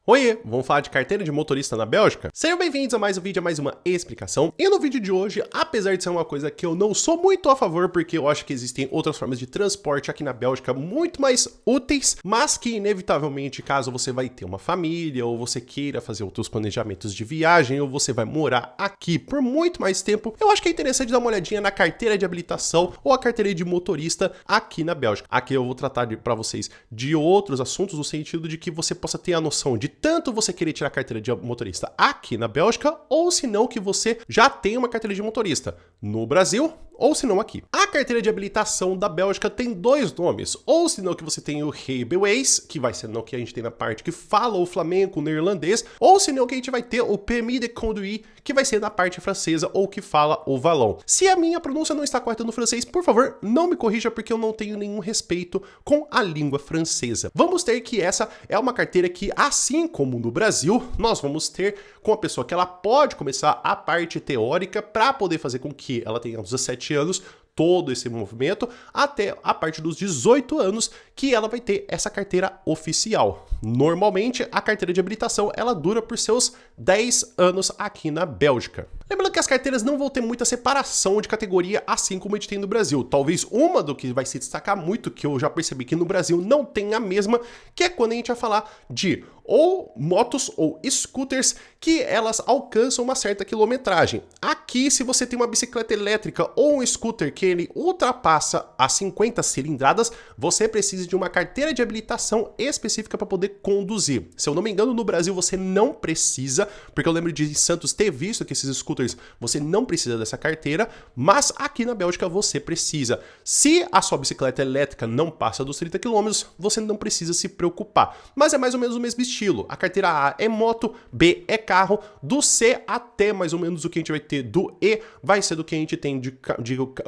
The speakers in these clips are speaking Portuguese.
Oiê, vamos falar de carteira de motorista na Bélgica? Sejam bem-vindos a mais um vídeo, a mais uma explicação. E no vídeo de hoje, apesar de ser uma coisa que eu não sou muito a favor, porque eu acho que existem outras formas de transporte aqui na Bélgica muito mais úteis, mas que inevitavelmente, caso você vai ter uma família, ou você queira fazer outros planejamentos de viagem, ou você vai morar aqui por muito mais tempo, eu acho que é interessante dar uma olhadinha na carteira de habilitação ou a carteira de motorista aqui na Bélgica. Aqui eu vou tratar para vocês de outros assuntos no sentido de que você possa ter a noção de tanto você querer tirar a carteira de motorista aqui na Bélgica, ou se não que você já tem uma carteira de motorista no Brasil, ou se não aqui. A carteira de habilitação da Bélgica tem dois nomes, ou se não que você tem o Rijbewijs, que vai ser no que a gente tem na parte que fala o flamenco, o neerlandês, ou se não que a gente vai ter o Permis de Conduire, que vai ser na parte francesa, ou que fala o Wallon. Se a minha pronúncia não está correta no francês, por favor, não me corrija, porque eu não tenho nenhum respeito com a língua francesa. Vamos ter que essa é uma carteira que, assim como no Brasil, nós vamos ter com a pessoa que ela pode começar a parte teórica para poder fazer com que ela tenha uns 17 anos, todo esse movimento, até a partir dos 18 anos que ela vai ter essa carteira oficial. Normalmente, a carteira de habilitação, ela dura por seus 10 anos aqui na Bélgica. Lembrando que as carteiras não vão ter muita separação de categoria, assim como a gente tem no Brasil. Talvez uma do que vai se destacar muito, que eu já percebi que no Brasil não tem a mesma, que é quando a gente vai falar de ou motos ou scooters que elas alcançam uma certa quilometragem. Aqui, se você tem uma bicicleta elétrica ou um scooter que ele ultrapassa as 50 cilindradas, você precisa de uma carteira de habilitação específica para poder conduzir. Se eu não me engano, no Brasil você não precisa, porque eu lembro de Santos ter visto que esses scooters você não precisa dessa carteira, mas aqui na Bélgica você precisa. Se a sua bicicleta elétrica não passa dos 30 km, você não precisa se preocupar. Mas é mais ou menos o mesmo estilo. A carteira A é moto, B é carro, do C até mais ou menos o que a gente vai ter do E vai ser do que a gente tem de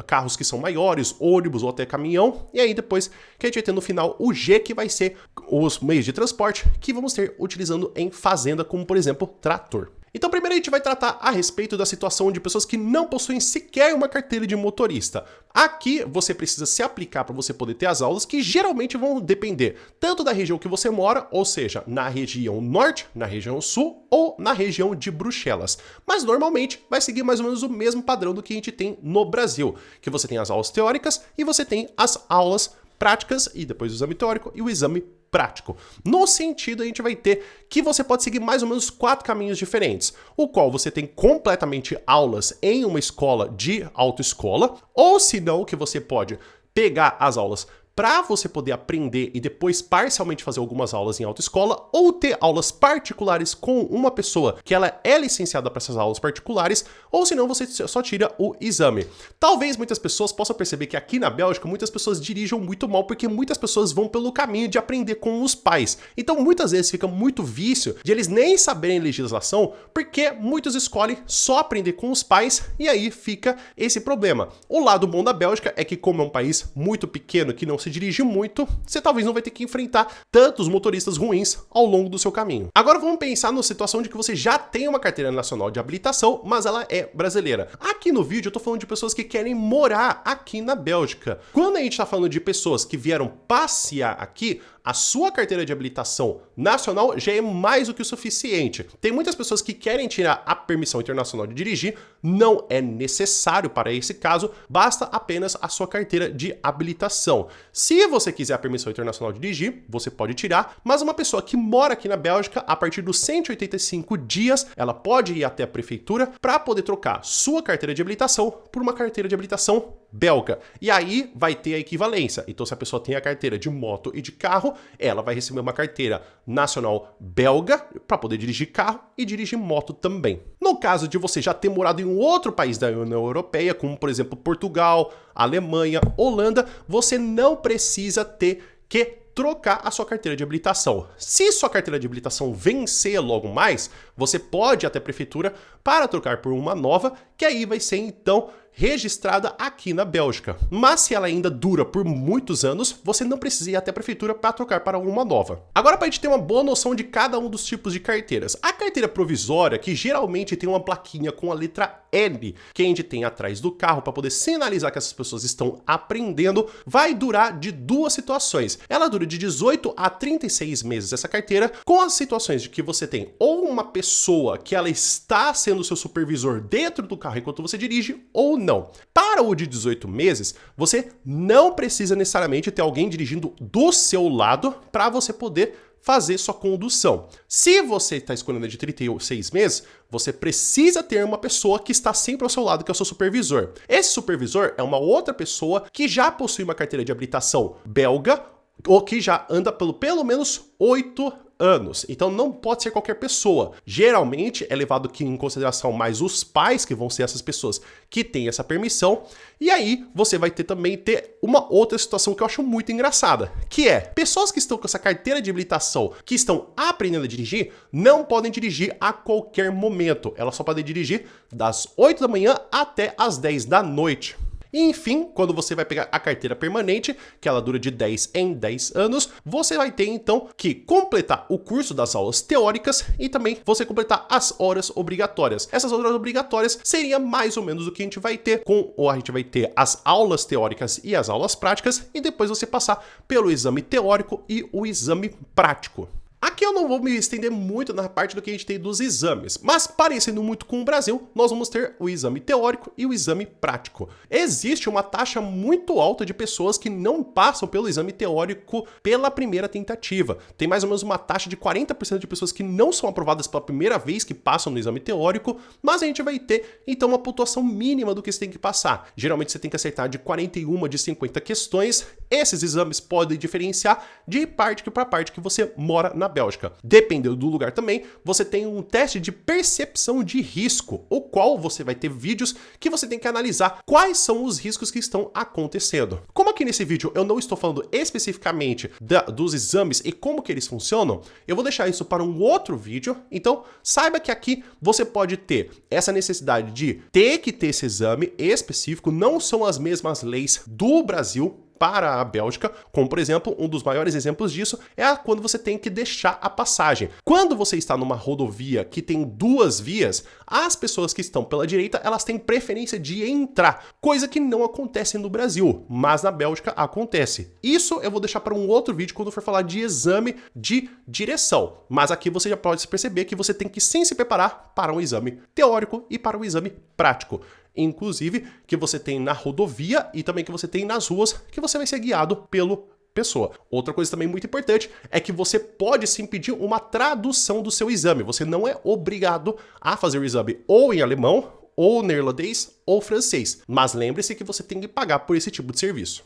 carros que são maiores, ônibus ou até caminhão, e aí depois que a gente vai ter no final o G, que vai ser os meios de transporte que vamos ter utilizando em fazenda, como por exemplo trator. Então primeiro a gente vai tratar a respeito da situação de pessoas que não possuem sequer uma carteira de motorista. Aqui você precisa se aplicar para você poder ter as aulas, que geralmente vão depender tanto da região que você mora, ou seja, na região norte, na região sul ou na região de Bruxelas. Mas normalmente vai seguir mais ou menos o mesmo padrão do que a gente tem no Brasil, que você tem as aulas teóricas e você tem as aulas práticas e depois o exame teórico e o exame prático. No sentido, a gente vai ter que você pode seguir mais ou menos 4 caminhos diferentes, o qual você tem completamente aulas em uma escola de autoescola, ou se não, que você pode pegar as aulas para você poder aprender e depois parcialmente fazer algumas aulas em autoescola, ou ter aulas particulares com uma pessoa que ela é licenciada para essas aulas particulares, ou senão você só tira o exame. Talvez muitas pessoas possam perceber que aqui na Bélgica muitas pessoas dirigam muito mal, porque muitas pessoas vão pelo caminho de aprender com os pais. Então muitas vezes fica muito vício de eles nem saberem legislação, porque muitos escolhem só aprender com os pais, e aí fica esse problema. O lado bom da Bélgica é que, como é um país muito pequeno que não se dirige muito, você talvez não vai ter que enfrentar tantos motoristas ruins ao longo do seu caminho. Agora vamos pensar na situação de que você já tem uma carteira nacional de habilitação, mas ela é brasileira. Aqui no vídeo eu tô falando de pessoas que querem morar aqui na Bélgica. Quando a gente tá falando de pessoas que vieram passear aqui, a sua carteira de habilitação nacional já é mais do que o suficiente. Tem muitas pessoas que querem tirar a permissão internacional de dirigir, não é necessário para esse caso, basta apenas a sua carteira de habilitação. Se você quiser a permissão internacional de dirigir, você pode tirar, mas uma pessoa que mora aqui na Bélgica, a partir dos 185 dias, ela pode ir até a prefeitura para poder trocar sua carteira de habilitação por uma carteira de habilitação belga. E aí vai ter a equivalência. Então, se a pessoa tem a carteira de moto e de carro, ela vai receber uma carteira nacional belga para poder dirigir carro e dirigir moto também. No caso de você já ter morado em um outro país da União Europeia, como por exemplo Portugal, Alemanha, Holanda, você não precisa ter que trocar a sua carteira de habilitação. Se sua carteira de habilitação vencer logo mais, você pode ir até a prefeitura para trocar por uma nova, que aí vai ser então registrada aqui na Bélgica. Mas se ela ainda dura por muitos anos, você não precisa ir até a prefeitura para trocar para uma nova. Agora, para a gente ter uma boa noção de cada um dos tipos de carteiras. A carteira provisória, que geralmente tem uma plaquinha com a letra L, que a gente tem atrás do carro para poder sinalizar que essas pessoas estão aprendendo, vai durar de duas situações. Ela dura de 18 a 36 meses essa carteira, com as situações de que você tem ou uma pessoa que ela está sendo seu supervisor dentro do carro enquanto você dirige, ou não. Para o de 18 meses, você não precisa necessariamente ter alguém dirigindo do seu lado para você poder fazer sua condução. Se você está escolhendo de 36 meses, você precisa ter uma pessoa que está sempre ao seu lado, que é o seu supervisor. Esse supervisor é uma outra pessoa que já possui uma carteira de habilitação belga ou que já anda pelo menos 8 anos. Então não pode ser qualquer pessoa. Geralmente é levado aqui em consideração mais os pais, que vão ser essas pessoas que têm essa permissão. E aí você vai também ter uma outra situação que eu acho muito engraçada, que é pessoas que estão com essa carteira de habilitação, que estão aprendendo a dirigir, não podem dirigir a qualquer momento. Elas só podem dirigir das 8 da manhã até as 10 da noite. E, enfim, quando você vai pegar a carteira permanente, que ela dura de 10 em 10 anos, você vai ter então que completar o curso das aulas teóricas e também você completar as horas obrigatórias. Essas horas obrigatórias seria mais ou menos o que a gente vai ter ou a gente vai ter as aulas teóricas e as aulas práticas e depois você passar pelo exame teórico e o exame prático. Aqui eu não vou me estender muito na parte do que a gente tem dos exames, mas parecendo muito com o Brasil, nós vamos ter o exame teórico e o exame prático. Existe uma taxa muito alta de pessoas que não passam pelo exame teórico pela primeira tentativa. Tem mais ou menos uma taxa de 40% de pessoas que não são aprovadas pela primeira vez que passam no exame teórico, mas a gente vai ter então uma pontuação mínima do que você tem que passar. Geralmente você tem que acertar de 41 de 50 questões. Esses exames podem diferenciar de parte para parte que você mora na Bélgica. Dependendo do lugar também, você tem um teste de percepção de risco, o qual você vai ter vídeos que você tem que analisar quais são os riscos que estão acontecendo. Como aqui nesse vídeo eu não estou falando especificamente dos exames e como que eles funcionam, eu vou deixar isso para um outro vídeo, então saiba que aqui você pode ter essa necessidade de ter que ter esse exame específico, não são as mesmas leis do Brasil para a Bélgica, como por exemplo, um dos maiores exemplos disso é quando você tem que deixar a passagem. Quando você está numa rodovia que tem duas vias, as pessoas que estão pela direita, elas têm preferência de entrar, coisa que não acontece no Brasil, mas na Bélgica acontece. Isso eu vou deixar para um outro vídeo quando for falar de exame de direção, mas aqui você já pode perceber que você tem que sim se preparar para um exame teórico e para um exame prático. Inclusive, que você tem na rodovia e também que você tem nas ruas, que você vai ser guiado pelo pessoa. Outra coisa também muito importante é que você pode sim pedir uma tradução do seu exame. Você não é obrigado a fazer o exame ou em alemão, ou neerlandês, ou francês. Mas lembre-se que você tem que pagar por esse tipo de serviço.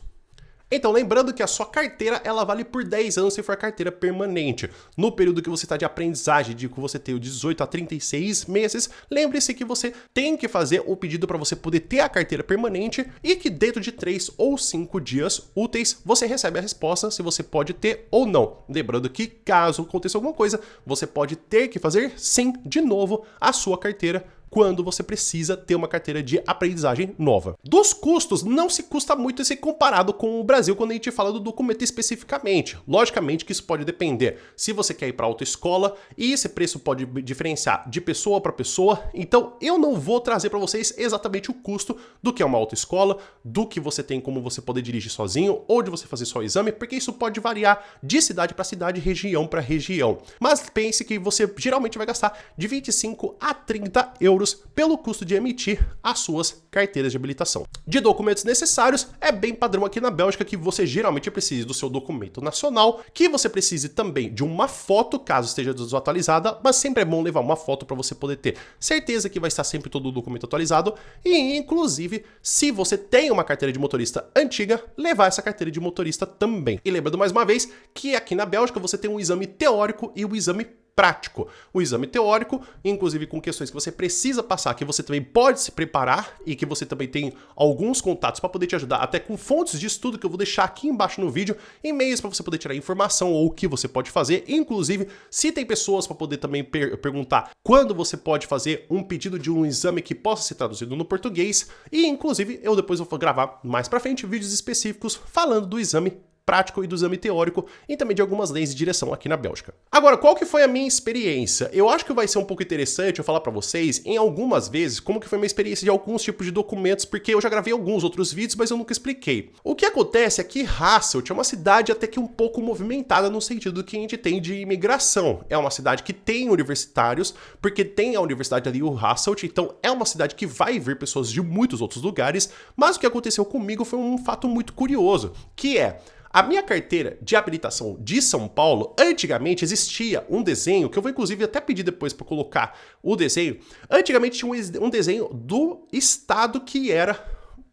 Então, lembrando que a sua carteira, ela vale por 10 anos se for carteira permanente. No período que você está de aprendizagem, de que você tem o 18 a 36 meses, lembre-se que você tem que fazer o pedido para você poder ter a carteira permanente e que dentro de 3 ou 5 dias úteis, você recebe a resposta se você pode ter ou não. Lembrando que, caso aconteça alguma coisa, você pode ter que fazer, sim, de novo, a sua carteira quando você precisa ter uma carteira de aprendizagem nova. Dos custos, não se custa muito se comparado com o Brasil quando a gente fala do documento especificamente. Logicamente que isso pode depender se você quer ir para autoescola e esse preço pode diferenciar de pessoa para pessoa. Então eu não vou trazer para vocês exatamente o custo do que é uma autoescola, do que você tem como você poder dirigir sozinho ou de você fazer só o exame, porque isso pode variar de cidade para cidade, região para região. Mas pense que você geralmente vai gastar de 25 a 30 euros pelo custo de emitir as suas carteiras de habilitação. De documentos necessários, é bem padrão aqui na Bélgica que você geralmente precisa do seu documento nacional, que você precise também de uma foto, caso esteja desatualizada, mas sempre é bom levar uma foto para você poder ter certeza que vai estar sempre todo o documento atualizado e, inclusive, se você tem uma carteira de motorista antiga, levar essa carteira de motorista também. E lembrando mais uma vez que aqui na Bélgica você tem um exame teórico e o exame prático, o exame teórico, inclusive com questões que você precisa passar, que você também pode se preparar e que você também tem alguns contatos para poder te ajudar, até com fontes de estudo que eu vou deixar aqui embaixo no vídeo, e-mails para você poder tirar informação ou o que você pode fazer, inclusive se tem pessoas para poder também perguntar quando você pode fazer um pedido de um exame que possa ser traduzido no português, e inclusive eu depois vou gravar mais para frente vídeos específicos falando do exame prático e do exame teórico e também de algumas leis de direção aqui na Bélgica. Agora, qual que foi a minha experiência? Eu acho que vai ser um pouco interessante eu falar para vocês em algumas vezes como que foi a minha experiência de alguns tipos de documentos, porque eu já gravei alguns outros vídeos, mas eu nunca expliquei. O que acontece é que Hasselt é uma cidade até que um pouco movimentada no sentido que a gente tem de imigração. É uma cidade que tem universitários, porque tem a universidade ali, o Hasselt, então é uma cidade que vai vir pessoas de muitos outros lugares, mas o que aconteceu comigo foi um fato muito curioso, que é a minha carteira de habilitação de São Paulo, antigamente existia um desenho, que eu vou inclusive até pedir depois para colocar o desenho. Antigamente tinha um desenho do estado que era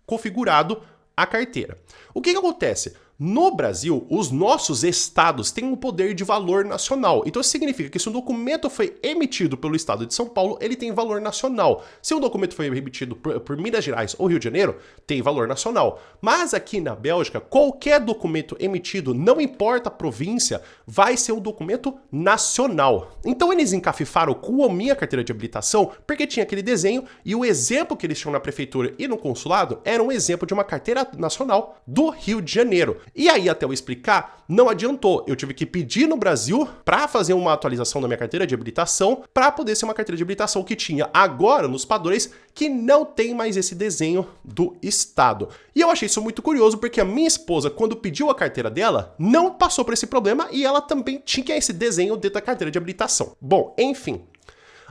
configurado a carteira. O que acontece? No Brasil, os nossos estados têm um poder de valor nacional. Então isso significa que se um documento foi emitido pelo estado de São Paulo, ele tem valor nacional. Se um documento foi emitido por Minas Gerais ou Rio de Janeiro, tem valor nacional. Mas aqui na Bélgica, qualquer documento emitido, não importa a província, vai ser um documento nacional. Então eles encafifaram com a minha carteira de habilitação, porque tinha aquele desenho e o exemplo que eles tinham na prefeitura e no consulado era um exemplo de uma carteira nacional do Rio de Janeiro. E aí, até eu explicar, não adiantou. Eu tive que pedir no Brasil para fazer uma atualização da minha carteira de habilitação para poder ser uma carteira de habilitação que tinha agora nos padrões que não tem mais esse desenho do estado. E eu achei isso muito curioso porque a minha esposa, quando pediu a carteira dela, não passou por esse problema e ela também tinha esse desenho dentro da carteira de habilitação. Bom, enfim.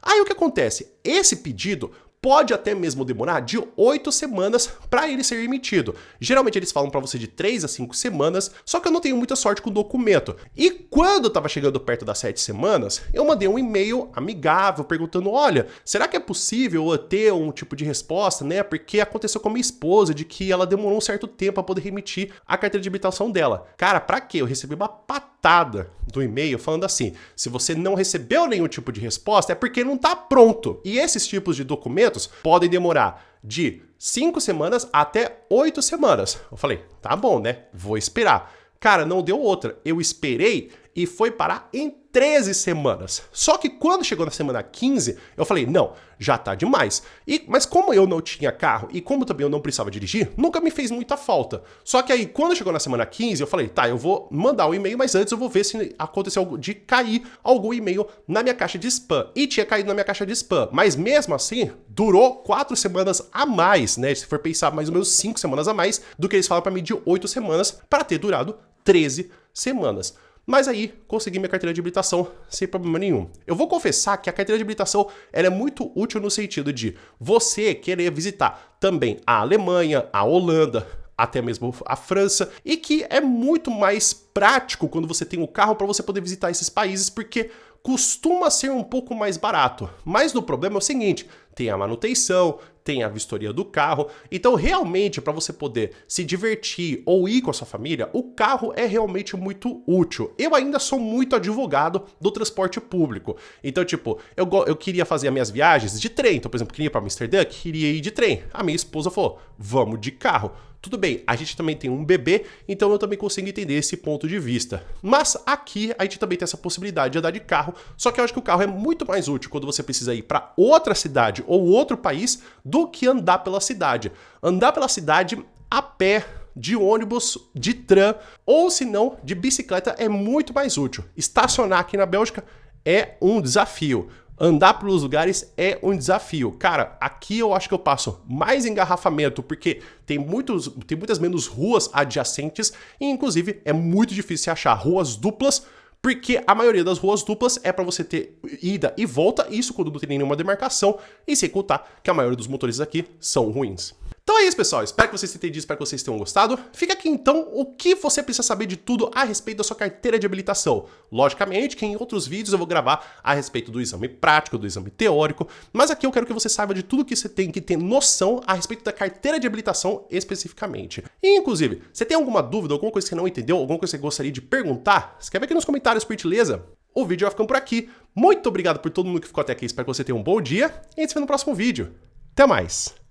Aí o que acontece? Esse pedido pode até mesmo demorar de 8 semanas para ele ser emitido. Geralmente eles falam para você de 3 a 5 semanas, só que eu não tenho muita sorte com o documento. E quando eu estava chegando perto das 7 semanas, eu mandei um e-mail amigável perguntando, olha, será que é possível eu ter um tipo de resposta, né? Porque aconteceu com a minha esposa de que ela demorou um certo tempo para poder remitir a carteira de habilitação dela. Cara, para quê? Eu recebi uma patada do e-mail falando assim, se você não recebeu nenhum tipo de resposta é porque não está pronto. E esses tipos de documentos podem demorar de 5 semanas até 8 semanas. Eu falei, tá bom, né? Vou esperar. Cara, não deu outra. Eu esperei e foi parar em 13 semanas. Só que quando chegou na semana 15, eu falei, não, já tá demais. Mas como eu não tinha carro e como também eu não precisava dirigir, nunca me fez muita falta. Só que aí, quando chegou na semana 15, eu falei, tá, eu vou mandar o e-mail, mas antes eu vou ver se aconteceu de cair algum e-mail na minha caixa de spam. E tinha caído na minha caixa de spam. Mas mesmo assim, durou 4 semanas a mais, né? Se for pensar mais ou menos 5 semanas a mais do que eles falam pra mim de 8 semanas, para ter durado 13 semanas. Mas aí, consegui minha carteira de habilitação sem problema nenhum. Eu vou confessar que a carteira de habilitação ela é muito útil no sentido de você querer visitar também a Alemanha, a Holanda, até mesmo a França, e que é muito mais prático quando você tem um carro para você poder visitar esses países, porque costuma ser um pouco mais barato. Mas o problema é o seguinte, tem a manutenção, tem a vistoria do carro, então realmente para você poder se divertir ou ir com a sua família, o carro é realmente muito útil. Eu ainda sou muito advogado do transporte público, então tipo, eu queria fazer as minhas viagens de trem, então por exemplo, queria ir para Amsterdã, queria ir de trem, a minha esposa falou, vamos de carro. Tudo bem, a gente também tem um bebê, então eu também consigo entender esse ponto de vista. Mas aqui a gente também tem essa possibilidade de andar de carro, só que eu acho que o carro é muito mais útil quando você precisa ir para outra cidade ou outro país do que andar pela cidade. Andar pela cidade a pé, de ônibus, de tram ou se não, de bicicleta é muito mais útil. Estacionar aqui na Bélgica é um desafio. Andar pelos lugares é um desafio. Cara, aqui eu acho que eu passo mais engarrafamento, porque tem muitas menos ruas adjacentes e, inclusive, é muito difícil achar ruas duplas, porque a maioria das ruas duplas é para você ter ida e volta, isso quando não tem nenhuma demarcação, e sem contar que a maioria dos motoristas aqui são ruins. Então é isso, pessoal. Espero que vocês tenham entendido, espero que vocês tenham gostado. Fica aqui, então, o que você precisa saber de tudo a respeito da sua carteira de habilitação. Logicamente que em outros vídeos eu vou gravar a respeito do exame prático, do exame teórico, mas aqui eu quero que você saiba de tudo que você tem que ter noção a respeito da carteira de habilitação especificamente. E, inclusive, você tem alguma dúvida, alguma coisa que você não entendeu, alguma coisa que você gostaria de perguntar? Escreve aqui nos comentários, por gentileza. o vídeo vai ficando por aqui. Muito obrigado por todo mundo que ficou até aqui, espero que você tenha um bom dia e a gente se vê no próximo vídeo. Até mais!